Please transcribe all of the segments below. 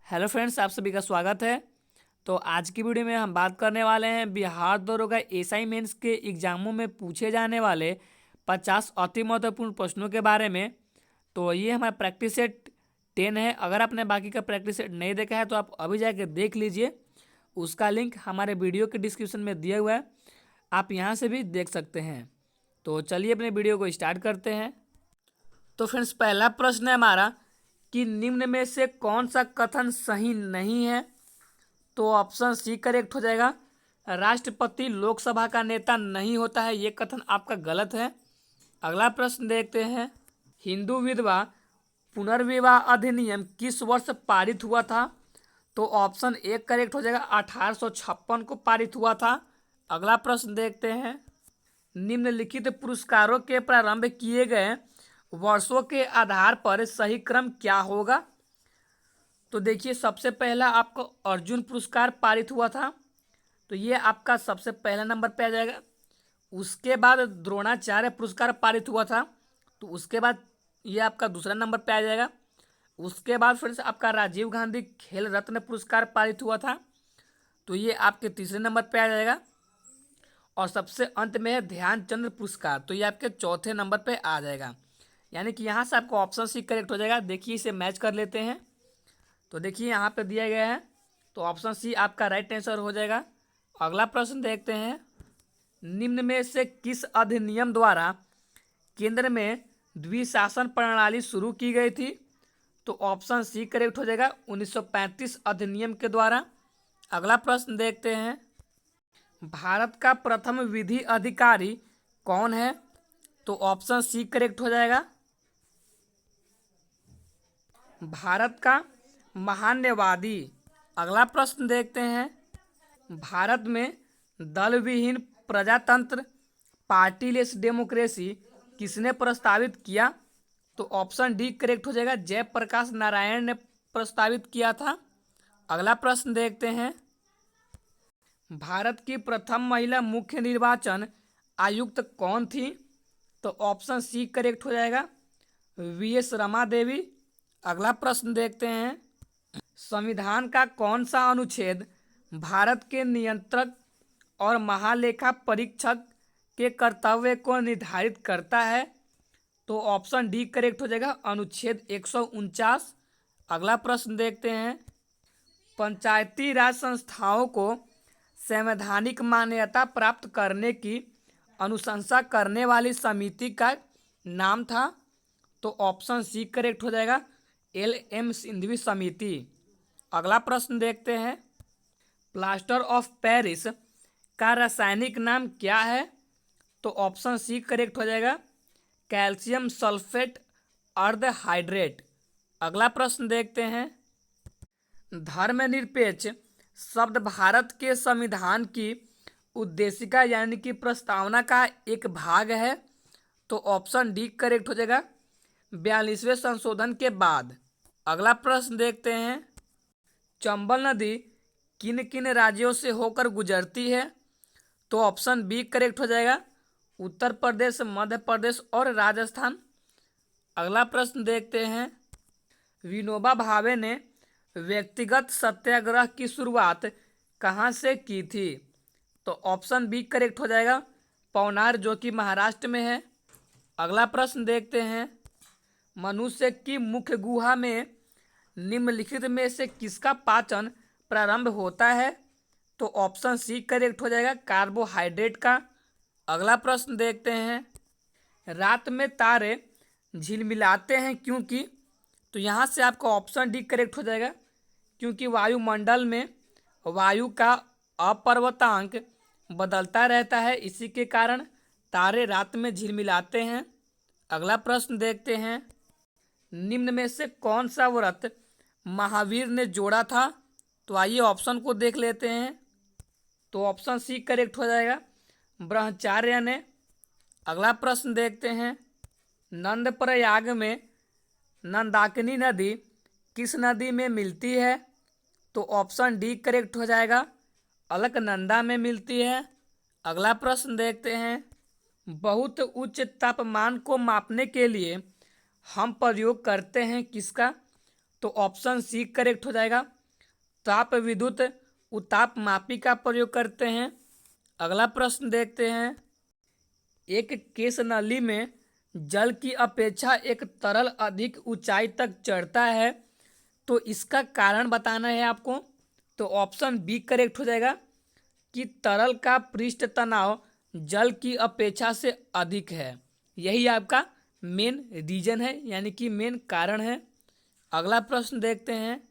Hello friends, आप सभी का स्वागत है। तो आज की वीडियो में हम बात करने वाले हैं बिहार दरोगा एसआई मेंस के एग्जामों में पूछे जाने वाले 50 अति महत्वपूर्ण प्रश्नों के बारे में। तो ये हमारा प्रैक्टिस सेट 10 है। अगर आपने बाकी का प्रैक्टिस सेट नहीं देखा है तो आप अभी जाके देख लीजिए। उसका लिंक हमारे वीडियो के डिस्क्रिप्शन में दिया हुआ है, आप यहाँ से भी देख सकते हैं। तो चलिए अपने वीडियो को स्टार्ट करते हैं। तो फ्रेंड्स, पहला प्रश्न है हमारा कि निम्न में से कौन सा कथन सही नहीं है। तो ऑप्शन सी करेक्ट हो जाएगा। राष्ट्रपति लोकसभा का नेता नहीं होता है, ये कथन आपका गलत है। अगला प्रश्न देखते हैं, हिंदू विधवा पुनर्विवाह अधिनियम किस वर्ष पारित हुआ था। तो ऑप्शन ए करेक्ट हो जाएगा, 1856 को पारित हुआ था। अगला प्रश्न देखते हैं, निम्नलिखित पुरस्कारों के प्रारंभ किए गए वर्षों के आधार पर सही क्रम क्या होगा। तो देखिए, सबसे पहला आपको अर्जुन पुरस्कार पारित हुआ था, तो ये आपका सबसे पहला नंबर पे आ जाएगा। उसके बाद द्रोणाचार्य पुरस्कार पारित हुआ था, तो उसके बाद ये आपका दूसरा नंबर पे आ जाएगा। उसके बाद फिर से आपका राजीव गांधी खेल रत्न पुरस्कार पारित हुआ था, तो ये आपके तीसरे नंबर पे आ जाएगा। और सबसे अंत में है ध्यानचंद पुरस्कार, तो ये आपके चौथे नंबर पे आ जाएगा। यानी कि यहाँ से आपको ऑप्शन सी करेक्ट हो जाएगा। देखिए, इसे मैच कर लेते हैं। तो देखिए यहाँ पे दिया गया है, तो ऑप्शन सी आपका राइट आंसर हो जाएगा। अगला प्रश्न देखते हैं, निम्न में से किस अधिनियम द्वारा केंद्र में द्विशासन प्रणाली शुरू की गई थी। तो ऑप्शन सी करेक्ट हो जाएगा, 1935 अधिनियम के द्वारा। अगला प्रश्न देखते हैं, भारत का प्रथम विधि अधिकारी कौन है। तो ऑप्शन सी करेक्ट हो जाएगा, भारत का महान्यवादी। अगला प्रश्न देखते हैं, भारत में दल विहीन प्रजातंत्र पार्टीलेस डेमोक्रेसी किसने प्रस्तावित किया। तो ऑप्शन डी करेक्ट हो जाएगा, जयप्रकाश नारायण ने प्रस्तावित किया था। अगला प्रश्न देखते हैं, भारत की प्रथम महिला मुख्य निर्वाचन आयुक्त कौन थी। तो ऑप्शन सी करेक्ट हो जाएगा, वीएस रमा देवी। अगला प्रश्न देखते हैं, संविधान का कौन सा अनुच्छेद भारत के नियंत्रक और महालेखा परीक्षक के कर्तव्य को निर्धारित करता है। तो ऑप्शन डी करेक्ट हो जाएगा, अनुच्छेद 149। अगला प्रश्न देखते हैं, पंचायती राज संस्थाओं को संवैधानिक मान्यता प्राप्त करने की अनुशंसा करने वाली समिति का नाम था। तो ऑप्शन सी करेक्ट हो जाएगा, LM सिंघवी समिति। अगला प्रश्न देखते हैं, प्लास्टर ऑफ पेरिस का रासायनिक नाम क्या है। तो ऑप्शन सी करेक्ट हो जाएगा, कैल्शियम सल्फेट अर्ध हाइड्रेट। अगला प्रश्न देखते हैं, धर्मनिरपेक्ष शब्द भारत के संविधान की उद्देशिका यानी कि प्रस्तावना का एक भाग है। तो ऑप्शन डी करेक्ट हो जाएगा, 42वें संशोधन के बाद। अगला प्रश्न देखते हैं, चंबल नदी किन किन राज्यों से होकर गुजरती है। तो ऑप्शन बी करेक्ट हो जाएगा, उत्तर प्रदेश, मध्य प्रदेश और राजस्थान। अगला प्रश्न देखते हैं, विनोबा भावे ने व्यक्तिगत सत्याग्रह की शुरुआत कहाँ से की थी। तो ऑप्शन बी करेक्ट हो जाएगा, पवनार, जो कि महाराष्ट्र में है। अगला प्रश्न देखते हैं, मनुष्य की मुख्य गुहा में निम्नलिखित में से किसका पाचन प्रारंभ होता है। तो ऑप्शन सी करेक्ट हो जाएगा, कार्बोहाइड्रेट का। अगला प्रश्न देखते हैं, रात में तारे झिलमिलाते हैं क्योंकि। तो यहाँ से आपका ऑप्शन डी करेक्ट हो जाएगा, क्योंकि वायुमंडल में वायु का अपर्वतांक बदलता रहता है, इसी के कारण तारे रात में झिलमिलाते हैं। अगला प्रश्न देखते हैं, निम्न में से कौन सा व्रत महावीर ने जोड़ा था। तो आइए ऑप्शन को देख लेते हैं। तो ऑप्शन सी करेक्ट हो जाएगा, ब्रह्मचार्य ने। अगला प्रश्न देखते हैं, नंदप्रयाग में नंदाकिनी नदी किस नदी में मिलती है। तो ऑप्शन डी करेक्ट हो जाएगा, अलकनंदा में मिलती है। अगला प्रश्न देखते हैं, बहुत उच्च तापमान को मापने के लिए हम प्रयोग करते हैं किसका। तो ऑप्शन सी करेक्ट हो जाएगा, ताप विद्युत उतापमापी का प्रयोग करते हैं। अगला प्रश्न देखते हैं, एक केश नली में जल की अपेक्षा एक तरल अधिक ऊंचाई तक चढ़ता है, तो इसका कारण बताना है आपको। तो ऑप्शन बी करेक्ट हो जाएगा कि तरल का पृष्ठ तनाव जल की अपेक्षा से अधिक है। यही आपका मेन रीजन है, यानी कि मेन कारण है। अगला प्रश्न देखते हैं,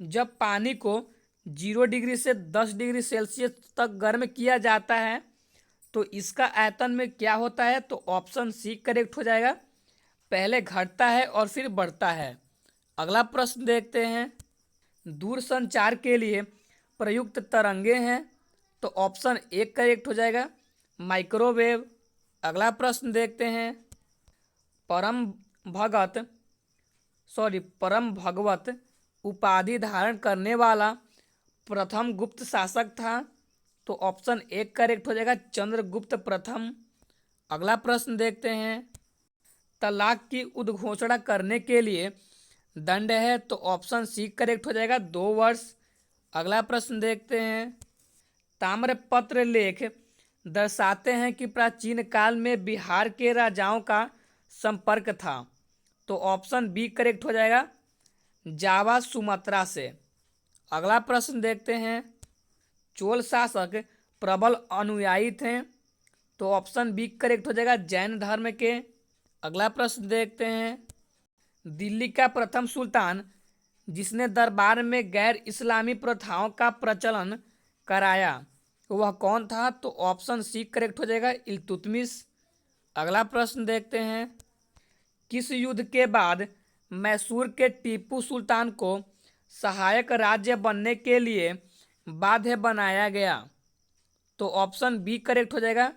जब पानी को 0 डिग्री से 10 डिग्री सेल्सियस तक गर्म किया जाता है तो इसका आयतन में क्या होता है। तो ऑप्शन सी करेक्ट हो जाएगा, पहले घटता है और फिर बढ़ता है। अगला प्रश्न देखते हैं, दूर संचार के लिए प्रयुक्त तरंगे हैं, तो ऑप्शन ए करेक्ट हो जाएगा, माइक्रोवेव। अगला प्रश्न देखते हैं, परम भगवत उपाधि धारण करने वाला प्रथम गुप्त शासक था, तो ऑप्शन ए करेक्ट हो जाएगा, चंद्रगुप्त प्रथम। अगला प्रश्न देखते हैं, तलाक की उद्घोषणा करने के लिए दंड है, तो ऑप्शन सी करेक्ट हो जाएगा, 2 वर्ष। अगला प्रश्न देखते हैं, ताम्रपत्र लेख दर्शाते हैं कि प्राचीन काल में बिहार के राजाओं का संपर्क था, तो ऑप्शन बी करेक्ट हो जाएगा, जावा सुमात्रा से। अगला प्रश्न देखते हैं, चोल शासक प्रबल अनुयायी थे, तो ऑप्शन बी करेक्ट हो जाएगा, जैन धर्म के। अगला प्रश्न देखते हैं, दिल्ली का प्रथम सुल्तान जिसने दरबार में गैर इस्लामी प्रथाओं का प्रचलन कराया वह कौन था। तो ऑप्शन सी करेक्ट हो जाएगा, इल्तुतमिश। अगला प्रश्न देखते हैं, किस युद्ध के बाद मैसूर के टीपू सुल्तान को सहायक राज्य बनने के लिए बाध्य बनाया गया। तो ऑप्शन बी करेक्ट हो जाएगा,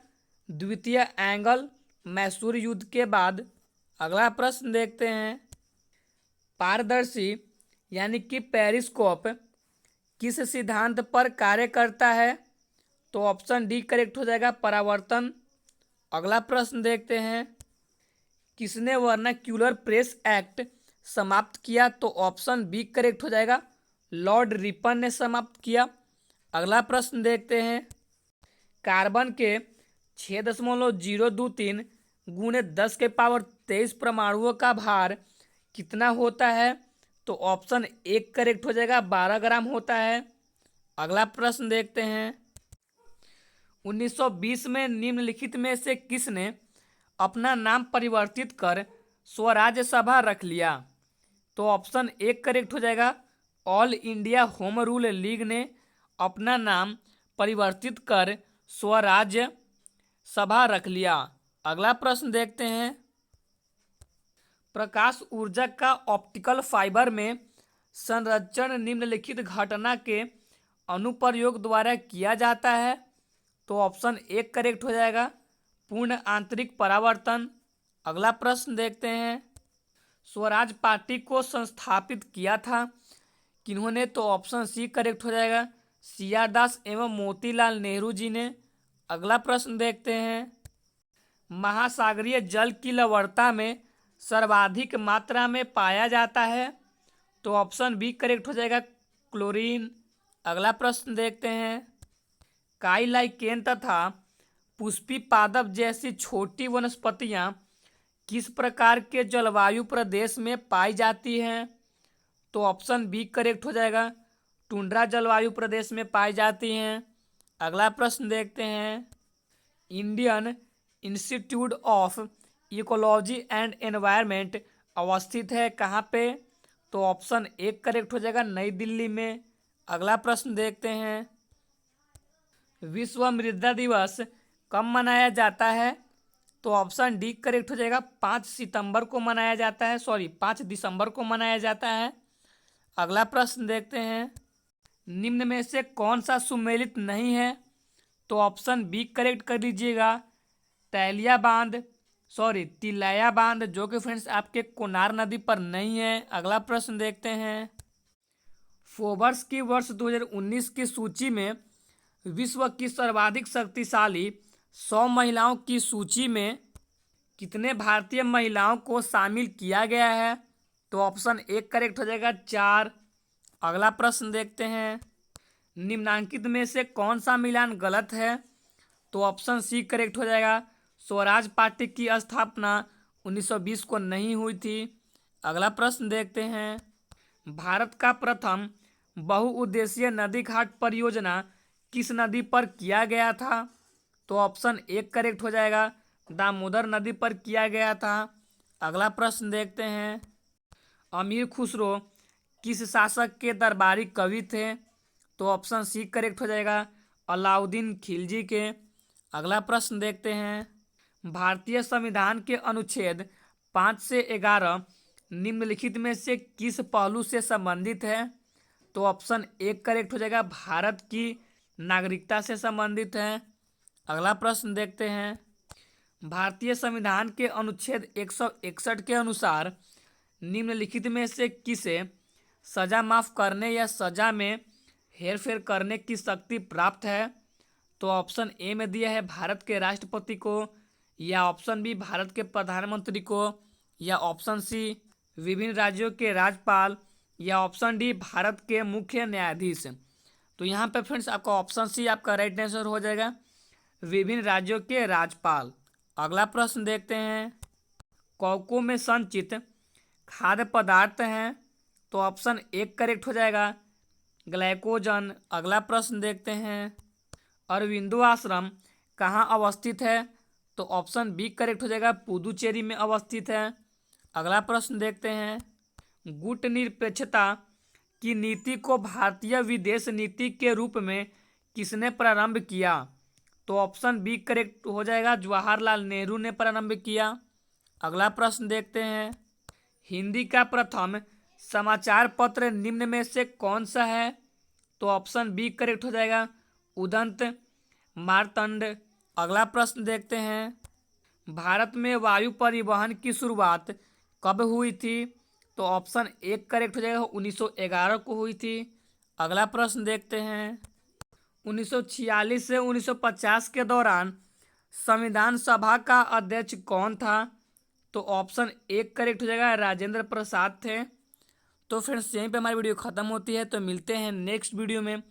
द्वितीय एंगल मैसूर युद्ध के बाद। अगला प्रश्न देखते हैं, पारदर्शी यानी कि पेरिस्कोप किस सिद्धांत पर कार्य करता है। तो ऑप्शन डी करेक्ट हो जाएगा, परावर्तन। अगला प्रश्न देखते हैं, किसने वर्नाक्यूलर प्रेस एक्ट समाप्त किया। तो ऑप्शन बी करेक्ट हो जाएगा, लॉर्ड रिपन ने समाप्त किया। अगला प्रश्न देखते हैं, कार्बन के 6.023 गुणे 10⁻23 परमाणुओं का भार कितना होता है। तो ऑप्शन एक करेक्ट हो जाएगा, 12 ग्राम होता है। अगला प्रश्न देखते हैं, 1920 में निम्नलिखित में से किसने अपना नाम परिवर्तित कर स्वराज्य सभा रख लिया। तो ऑप्शन एक करेक्ट हो जाएगा, all India home rule league ने अपना नाम परिवर्तित कर स्वराज्य सभा रख लिया। अगला प्रश्न देखते हैं, प्रकाश ऊर्जा का ऑप्टिकल फाइबर में संरक्षण निम्नलिखित घटना के अनुप्रयोग द्वारा किया जाता है। तो ऑप्शन एक करेक्ट हो जाएगा, पूर्ण आंतरिक परावर्तन। अगला प्रश्न देखते हैं, स्वराज पार्टी को संस्थापित किया था किन्होंने। तो ऑप्शन सी करेक्ट हो जाएगा, सी.आर. दास एवं मोतीलाल नेहरू जी ने। अगला प्रश्न देखते हैं, महासागरीय जल की लवणता में सर्वाधिक मात्रा में पाया जाता है। तो ऑप्शन बी करेक्ट हो जाएगा, क्लोरीन। अगला प्रश्न देखते हैं, काई लाइकेन तथा पुष्पी पादप जैसी छोटी वनस्पतियां किस प्रकार के जलवायु प्रदेश में पाई जाती हैं। तो ऑप्शन बी करेक्ट हो जाएगा, टुंड्रा जलवायु प्रदेश में पाई जाती हैं। अगला प्रश्न देखते हैं, Indian institute of ecology and environment अवस्थित है कहाँ पे। तो ऑप्शन एक करेक्ट हो जाएगा, नई दिल्ली में। अगला प्रश्न देखते हैं, विश्व मृदा दिवस कब मनाया जाता है। तो ऑप्शन डी करेक्ट हो जाएगा, 5 सितंबर को मनाया जाता है, 5 दिसंबर को मनाया जाता है। अगला प्रश्न देखते हैं, निम्न में से कौन सा सुमेलित नहीं है। तो ऑप्शन बी करेक्ट कर दीजिएगा, तिलैया बांध, जो कि फ्रेंड्स आपके कोनार नदी पर नहीं है। अगला प्रश्न देखते हैं, फोर्ब्स की वर्ष 2019 की सूची में विश्व की सर्वाधिक शक्तिशाली 100 महिलाओं की सूची में कितने भारतीय महिलाओं को शामिल किया गया है। तो ऑप्शन एक करेक्ट हो जाएगा, 4। अगला प्रश्न देखते हैं, निम्नांकित में से कौन सा मिलान गलत है? तो ऑप्शन सी करेक्ट हो जाएगा। स्वराज पार्टी की स्थापना 1920 को नहीं हुई थी। अगला प्रश्न देखते हैं, भारत का प्रथम बहुउद्देशीय नदी घाट परियोजना किस नदी पर किया गया था? तो ऑप्शन एक करेक्ट हो जाएगा, दामोदर नदी पर किया गया था। अगला प्रश्न देखते हैं, अमीर खुसरो किस शासक के दरबारी कवि थे? तो ऑप्शन सी करेक्ट हो जाएगा, अलाउद्दीन खिलजी के। अगला प्रश्न देखते हैं, भारतीय संविधान के अनुच्छेद 5 से 11 निम्नलिखित में से किस पहलू से संबंधित है? तो ऑप्शन एक करेक्ट हो जाएगा, भारत की नागरिकता से संबंधित है। अगला प्रश्न देखते हैं, भारतीय संविधान के अनुच्छेद 161 के अनुसार निम्नलिखित में से किसे सजा माफ करने या सजा में हेरफेर करने की शक्ति प्राप्त है? तो ऑप्शन ए में दिया है भारत के राष्ट्रपति को, या ऑप्शन बी भारत के प्रधानमंत्री को, या ऑप्शन सी विभिन्न राज्यों के राज्यपाल, या ऑप्शन डी भारत के मुख्य न्यायाधीश। तो यहाँ पे फ्रेंड्स आपका ऑप्शन सी आपका राइट आंसर हो जाएगा, विभिन्न राज्यों के राज्यपाल। अगला प्रश्न देखते हैं, कौकों में संचित खाद्य पदार्थ हैं? तो ऑप्शन एक करेक्ट हो जाएगा, ग्लाइकोजन। अगला प्रश्न देखते हैं, अरविंदो आश्रम कहाँ अवस्थित है? तो ऑप्शन बी करेक्ट हो जाएगा, पुदुचेरी में अवस्थित है। अगला प्रश्न देखते हैं, गुटनिरपेक्षता की नीति को भारतीय विदेश नीति के रूप में किसने प्रारंभ किया? तो ऑप्शन बी करेक्ट हो जाएगा, जवाहरलाल नेहरू ने प्रारंभ किया। अगला प्रश्न देखते हैं, हिंदी का प्रथम समाचार पत्र निम्न में से कौन सा है? तो ऑप्शन बी करेक्ट हो जाएगा, उदंत मार्तंड। अगला प्रश्न देखते हैं, भारत में वायु परिवहन की शुरुआत कब हुई थी? तो ऑप्शन एक करेक्ट हो जाएगा, 1911 को हुई थी। अगला प्रश्न देखते हैं, 1946 से 1950 के दौरान संविधान सभा का अध्यक्ष कौन था? तो ऑप्शन एक करेक्ट हो जाएगा, राजेंद्र प्रसाद थे। तो फ्रेंड्स यहीं पे हमारी वीडियो ख़त्म होती है, तो मिलते हैं नेक्स्ट वीडियो में।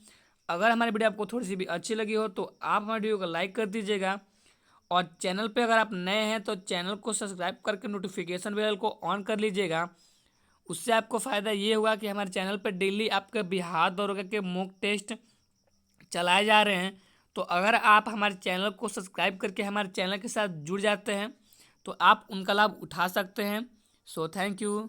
अगर हमारी वीडियो आपको थोड़ी सी भी अच्छी लगी हो तो आप हमारी वीडियो को लाइक कर दीजिएगा, और चैनल पे अगर आप नए हैं तो चैनल को सब्सक्राइब करके नोटिफिकेशन बेल को ऑन कर लीजिएगा। उससे आपको फ़ायदा ये होगा कि हमारे चैनल पर डेली आपके बिहार दरोगा के मॉक टेस्ट चलाए जा रहे हैं। तो अगर आप हमारे चैनल को सब्सक्राइब करके हमारे चैनल के साथ जुड़ जाते हैं तो आप उनका लाभ उठा सकते हैं। So thank you.